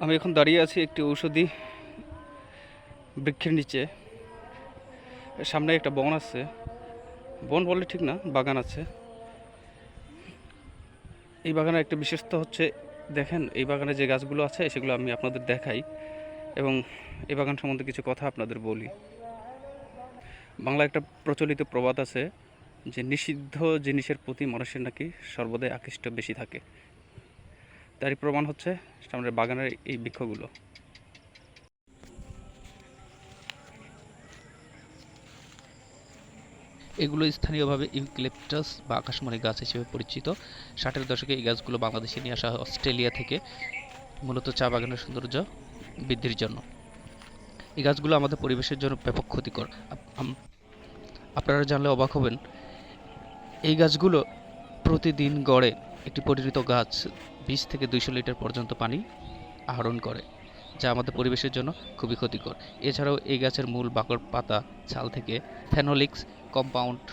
আমি এখন দাঁড়িয়ে আছি একটি ঔষধি বৃক্ষের নিচে। সামনে একটা বন আছে, বন বললে ঠিক না, বাগান আছে। এই বাগানের একটা বিশেষত্ব হচ্ছে, দেখেন এই বাগানে যে গাছগুলো আছে সেগুলো আমি আপনাদের দেখাই এবং এই বাগান সম্বন্ধে কিছু কথা আপনাদের বলি। বাংলা একটা প্রচলিত প্রবাদ আছে যে নিষিদ্ধ জিনিসের প্রতি মানুষের নাকি সর্বদাই আকৃষ্ট বেশি থাকে। তারই প্রমাণ হচ্ছে সামনের বাগানের এই বৃক্ষগুলো। এগুলো স্থানীয়ভাবে ইউক্যালিপটাস বা আকাশমণি গাছ হিসেবে পরিচিত। 60-এর দশকে এই গাছগুলো বাংলাদেশে নিয়ে আসা হয় অস্ট্রেলিয়া থেকে, মূলত চা বাগানের সৌন্দর্য বৃদ্ধির জন্য। এই গাছগুলো আমাদের পরিবেশের জন্য ব্যাপক ক্ষতিকর। আপনারা জানলে অবাক হবেন, এই গাছগুলো প্রতিদিন গড়ে একটি পরিণত গাছ 20 থেকে 200 লিটার পর্যন্ত পানি আহরণ করে, যা আমাদের পরিবেশের জন্য খুবই ক্ষতিকর। এছাড়াও এই গাছের মূল, বাকড়, পাতা, ছাল থেকে ফেনোলিক্স কম্পাউন্ড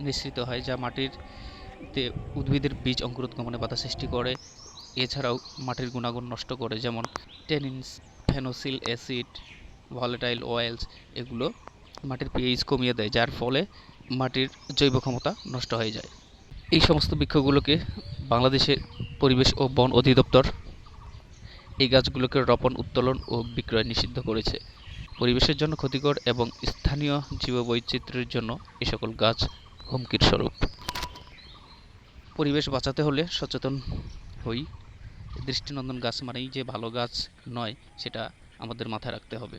নিঃসৃত হয়, যা মাটিতে উদ্ভিদের বীজ অঙ্কুরোদ্গমনে বাধা সৃষ্টি করে। এছাড়াও মাটির গুণাগুণ নষ্ট করে, যেমন টেনিনস, ফেনোসিল অ্যাসিড, ভলেটাইল অয়েলস। এগুলো মাটির পিএইচ কমিয়ে দেয়, যার ফলে মাটির জৈব ক্ষমতা নষ্ট হয়ে যায়। এই সমস্ত বৃক্ষগুলোকে বাংলাদেশের পরিবেশ ও বন অধিদপ্তর এই গাছগুলোকে রোপণ, উত্তোলন ও বিক্রয় নিষিদ্ধ করেছে। পরিবেশের জন্য ক্ষতিকর এবং স্থানীয় জীববৈচিত্র্যের জন্য এ সকল গাছ হুমকির স্বরূপ। পরিবেশ বাঁচাতে হলে সচেতন হই। দৃষ্টিনন্দন গাছ মানেই যে ভালো গাছ নয়, সেটা আমাদের মাথায় রাখতে হবে।